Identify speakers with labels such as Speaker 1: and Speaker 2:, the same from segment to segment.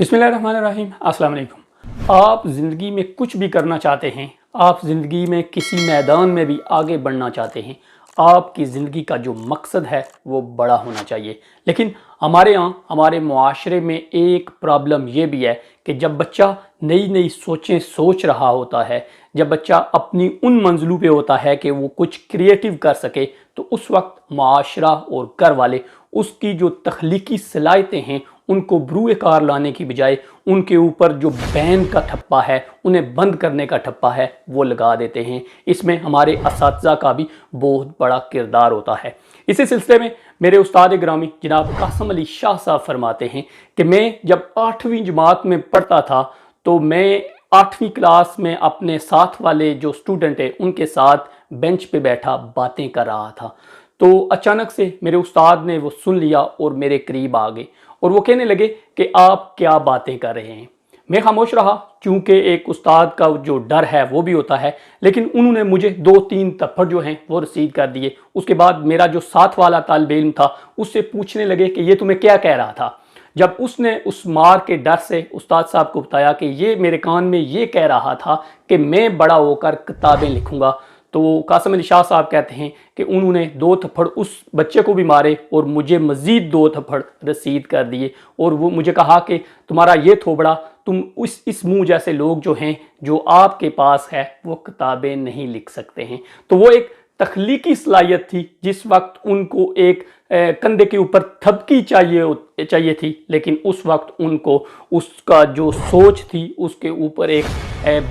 Speaker 1: बिस्मिल्लाहिर्रहमानिर्रहीम, अस्सलाम वालेकुम। आप ज़िंदगी में कुछ भी करना चाहते हैं, आप ज़िंदगी में किसी मैदान में भी आगे बढ़ना चाहते हैं, आपकी ज़िंदगी का जो मकसद है वो बड़ा होना चाहिए। लेकिन हमारे यहाँ हमारे मुआशरे में एक प्रॉब्लम ये भी है कि जब बच्चा नई नई सोचें सोच रहा होता है, जब बच्चा अपनी उन मंजिलों पे होता है कि वो कुछ क्रिएटिव कर सके, तो उस वक्त मुआशरा और घर वाले उसकी जो तख्लीकी सलाहियतें हैं उनको बरूए कार लाने की बजाय उनके ऊपर जो बैन का ठप्पा है, उन्हें बंद करने का ठप्पा है, वो लगा देते हैं। इसमें हमारे असातिज़ा का भी बहुत बड़ा किरदार होता है। इसी सिलसिले में मेरे उस्ताद ग्रामी जनाब कासिम अली शाह साहब फरमाते हैं कि मैं जब 8वीं जमात में पढ़ता था तो मैं 8वीं क्लास में अपने साथ वाले जो स्टूडेंट है उनके साथ बेंच पे बैठा बातें कर रहा था, तो अचानक से मेरे उस्ताद ने वो सुन लिया और मेरे करीब आ गए और वो कहने लगे कि आप क्या बातें कर रहे हैं। मैं खामोश रहा, क्योंकि एक उस्ताद का जो डर है वो भी होता है, लेकिन उन्होंने मुझे 2-3 थप्पड़ जो हैं वो रसीद कर दिए। उसके बाद मेरा जो साथ वाला तालिब इल्म था उससे पूछने लगे कि ये तुम्हें क्या कह रहा था। जब उसने उस मार के डर से उस्ताद साहब को बताया कि ये मेरे कान में ये कह रहा था कि मैं बड़ा होकर किताबें लिखूंगा, तो कासिम अली शाह साहब कहते हैं कि उन्होंने 2 थप्पड़ उस बच्चे को भी मारे और मुझे मज़ीद 2 थप्पड़ रसीद कर दिए और वो मुझे कहा कि तुम्हारा ये थोबड़ा, तुम इस मुंह जैसे लोग जो हैं, जो आपके पास है, वो किताबें नहीं लिख सकते हैं। तो वो एक तख्लीकी सलाहियत थी। जिस वक्त उनको एक कंधे के ऊपर थपकी चाहिए थी, लेकिन उस वक्त उनको उसका जो सोच थी उसके ऊपर एक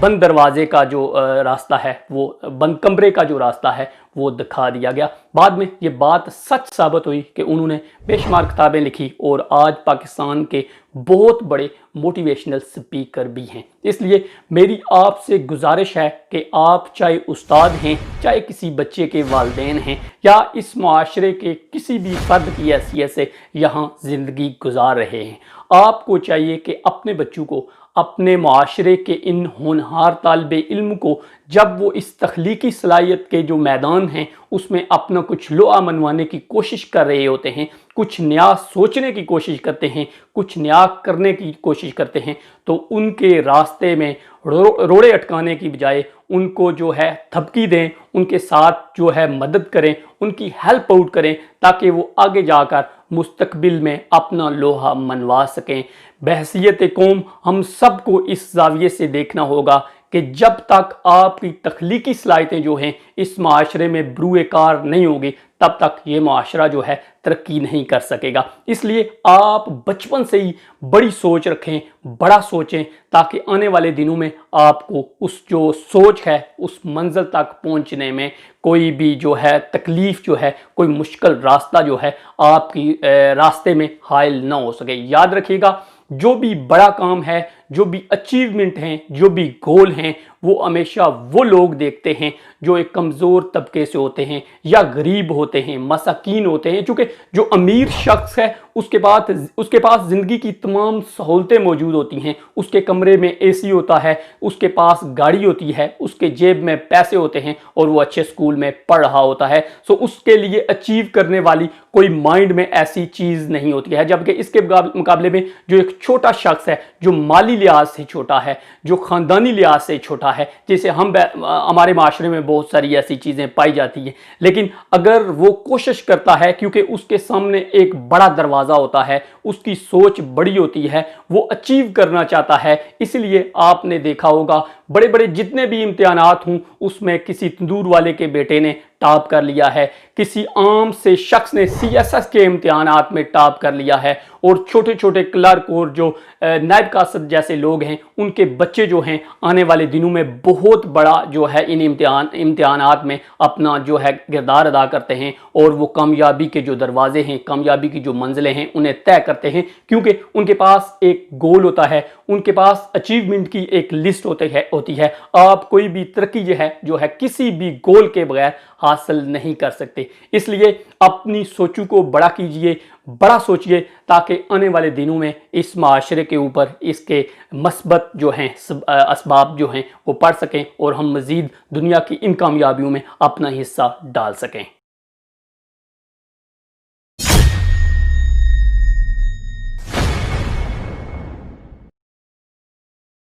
Speaker 1: बंद दरवाजे का जो रास्ता है, वो बंद कमरे का जो रास्ता है वो दिखा दिया गया। बाद में ये बात सच साबित हुई कि उन्होंने बेशुमार किताबें लिखी और आज पाकिस्तान के बहुत बड़े मोटिवेशनल स्पीकर भी हैं। इसलिए मेरी आपसे गुजारिश है कि आप चाहे उस्ताद हैं, चाहे किसी बच्चे के वालिदैन हैं, या इस मुआशरे के किसी भी फर्द की हैसियत से यहाँ ज़िंदगी गुजार रहे हैं, आपको चाहिए कि अपने बच्चों को, अपने मुआशरे के इन होनहार तालिबे इल्म को, जब वो इस तख्लीकी सलाहियत के जो मैदान हैं उसमें अपना कुछ लोहा मनवाने की कोशिश कर रहे होते हैं, कुछ नया सोचने की कोशिश करते हैं, कुछ नया करने की कोशिश करते हैं, तो उनके रास्ते में रोड़े अटकाने की बजाय उनको जो है थपकी दें, उनके साथ जो है मदद करें, उनकी हेल्प आउट करें, ताकि वो आगे जाकर मुस्तकबिल में अपना लोहा मनवा सकें। बहसियत कौम हम सबको इस जाविये से देखना होगा कि जब तक आपकी तख्लीकी सलाहियतें जो हैं इस माशरे में बरूए कार नहीं होगी, तब तक ये माशरा जो है तरक्की नहीं कर सकेगा। इसलिए आप बचपन से ही बड़ी सोच रखें, बड़ा सोचें, ताकि आने वाले दिनों में आपको उस जो सोच है उस मंजिल तक पहुंचने में कोई भी जो है तकलीफ़ जो है, कोई मुश्किल रास्ता जो है आपकी रास्ते में हायल ना हो सके। याद रखिएगा, जो भी बड़ा काम है, जो भी अचीवमेंट हैं, जो भी गोल हैं, वो हमेशा वो लोग देखते हैं जो एक कमज़ोर तबके से होते हैं या गरीब होते हैं, मसाकीन होते हैं। चूँकि जो अमीर शख्स है उसके पास ज़िंदगी की तमाम सहूलतें मौजूद होती हैं, उसके कमरे में एसी होता है, उसके पास गाड़ी होती है, उसके जेब में पैसे होते हैं और वो अच्छे स्कूल में पढ़ रहा होता है। सो उसके लिए अचीव करने वाली कोई माइंड में ऐसी चीज़ नहीं होती है। जबकि इसके मुकाबले में जो एक छोटा शख्स है, जो माली लिहाज से छोटा है, जो ख़ानदानी लिहाज से छोटा है, जैसे हमारे माशरे में बहुत सारी ऐसी चीज़ें पाई जाती हैं, लेकिन अगर वो कोशिश करता है, क्योंकि उसके सामने एक बड़ा दरवाज़ा होता है, उसकी सोच बड़ी होती है, वो अचीव करना चाहता है। इसलिए आपने देखा होगा बड़े बड़े जितने भी इम्तिहानात हों उसमें किसी तंदूर वाले के बेटे ने टॉप कर लिया है, किसी आम से शख्स ने CSS के इम्तिहानात में टॉप कर लिया है, और छोटे छोटे क्लर्क और जो नायब कासद जैसे लोग हैं उनके बच्चे जो हैं आने वाले दिनों में बहुत बड़ा जो है इन इम्तिहानात में अपना जो है किरदार अदा करते हैं, और वो कामयाबी के जो दरवाजे हैं, कामयाबी की जो मंजिलें हैं उन्हें तय करते हैं, क्योंकि उनके पास एक गोल होता है, उनके पास अचीवमेंट की एक लिस्ट होती है। आप कोई भी तरक्की जो है किसी भी गोल के बगैर हासिल नहीं कर सकते। इसलिए अपनी सोचों को बड़ा कीजिए, बड़ा सोचिए, ताकि आने वाले दिनों में इस माशरे के ऊपर इसके मस्बत जो हैं असबाब जो हैं वो पड़ सकें और हम मज़ीद दुनिया की इन कामयाबियों में अपना हिस्सा डाल सकें।